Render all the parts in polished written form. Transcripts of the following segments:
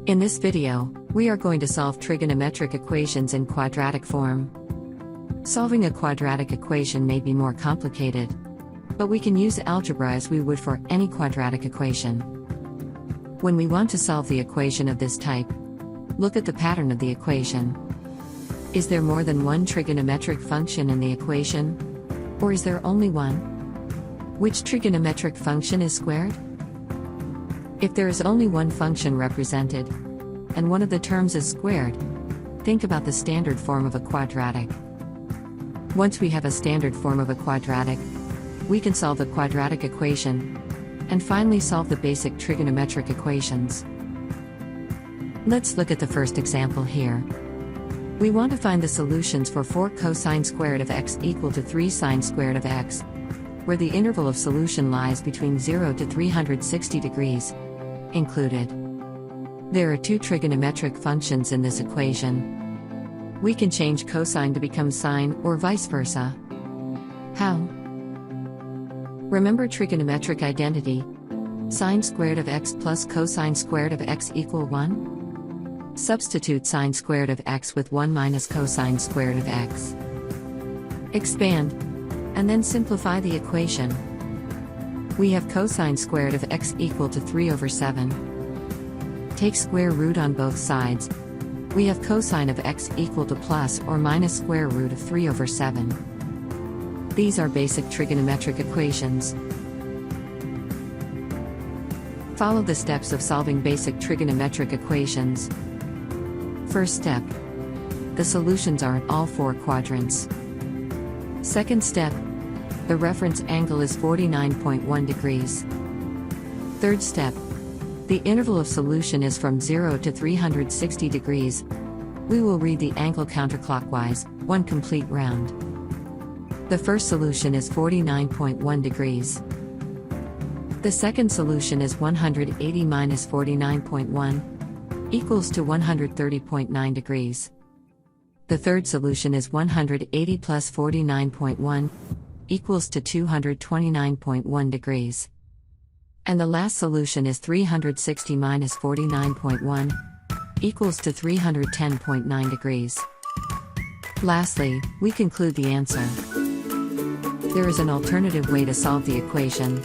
In this video, we are going to solve trigonometric equations in quadratic form. Solving a quadratic equation may be more complicated, but we can use algebra as we would for any quadratic equation. When we want to solve the equation of this type, look at the pattern of the equation. Is there more than one trigonometric function in the equation? Or is there only one? Which trigonometric function is squared? If there is only one function represented, and one of the terms is squared, think about the standard form of a quadratic. Once we have a standard form of a quadratic, we can solve the quadratic equation, and finally solve the basic trigonometric equations. Let's look at the first example here. We want to find the solutions for 4 cosine squared of x equal to 3 sine squared of x, where the interval of solution lies between 0 to 360 degrees, included. There are two trigonometric functions in this equation. We can change cosine to become sine or vice versa. How? Remember trigonometric identity. Sine squared of x plus cosine squared of x equal 1? Substitute sine squared of x with 1 minus cosine squared of x. Expand, and then simplify the equation. We have cosine squared of x equal to 3 over 7. Take square root on both sides. We have cosine of x equal to plus or minus square root of 3 over 7. These are basic trigonometric equations. Follow the steps of solving basic trigonometric equations. First step. The solutions are in all 4 quadrants. Second step. The reference angle is 49.1 degrees. Third step. The interval of solution is from 0 to 360 degrees. We will read the angle counterclockwise, 1 complete round. The first solution is 49.1 degrees. The second solution is 180 minus 49.1 equals to 130.9 degrees. The third solution is 180 plus 49.1 equals to 229.1 degrees. And the last solution is 360 minus 49.1 equals to 310.9 degrees. Lastly, we conclude the answer. There is an alternative way to solve the equation.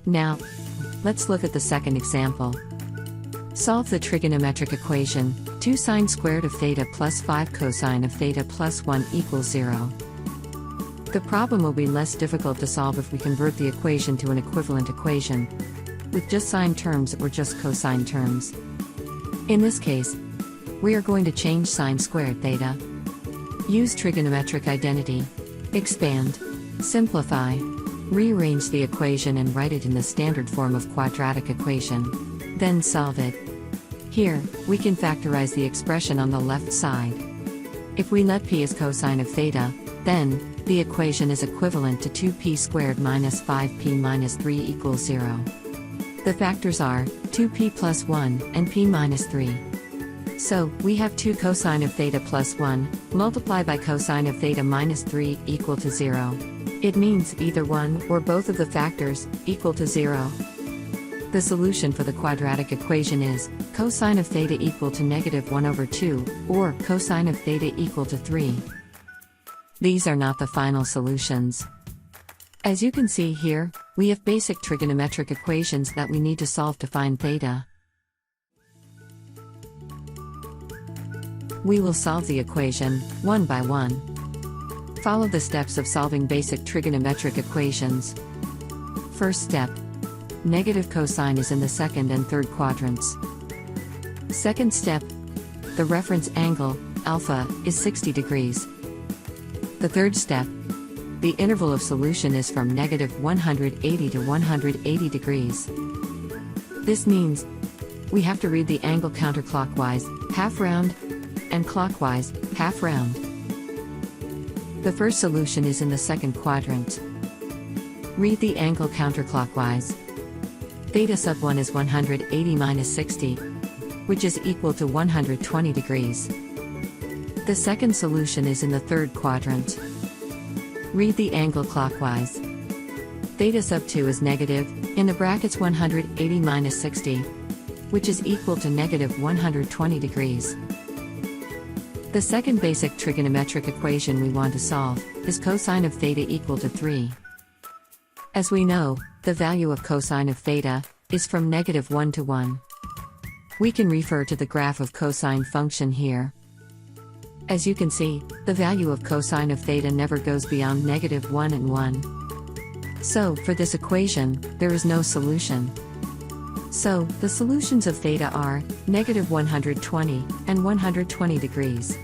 Now, let's look at the second example. Solve the trigonometric equation, 2 sine squared of theta plus 5 cosine of theta plus 1 equals 0. The problem will be less difficult to solve if we convert the equation to an equivalent equation, with just sine terms or just cosine terms. In this case, we are going to change sine squared theta. Use trigonometric identity. Expand. Simplify. Rearrange the equation and write it in the standard form of quadratic equation. Then solve it. Here, we can factorize the expression on the left side. If we let p as cosine of theta, then the equation is equivalent to 2p squared minus 5p minus 3 equals 0. The factors are 2p plus 1 and p minus 3. So, we have 2 cosine of theta plus 1, multiplied by cosine of theta minus 3 equal to 0. It means either one or both of the factors equal to 0. The solution for the quadratic equation is cosine of theta equal to negative 1 over 2, or cosine of theta equal to 3. These are not the final solutions. As you can see here, we have basic trigonometric equations that we need to solve to find theta. We will solve the equation, one by one. Follow the steps of solving basic trigonometric equations. First step. Negative cosine is in the second and third quadrants. Second step. The reference angle, alpha, is 60 degrees. The third step. The interval of solution is from negative 180 to 180 degrees. This means we have to read the angle counterclockwise, half round, and clockwise, half round. The first solution is in the second quadrant. Read the angle counterclockwise. Theta sub 1 is 180 minus 60, which is equal to 120 degrees. The second solution is in the third quadrant. Read the angle clockwise. Theta sub 2 is negative, in the brackets 180 minus 60, which is equal to negative 120 degrees. The second basic trigonometric equation we want to solve is cosine of theta equal to 3. As we know, the value of cosine of theta is from negative 1 to 1. We can refer to the graph of cosine function here. As you can see, the value of cosine of theta never goes beyond negative 1 and 1. So, for this equation, there is no solution. So, the solutions of theta are negative 120 and 120 degrees.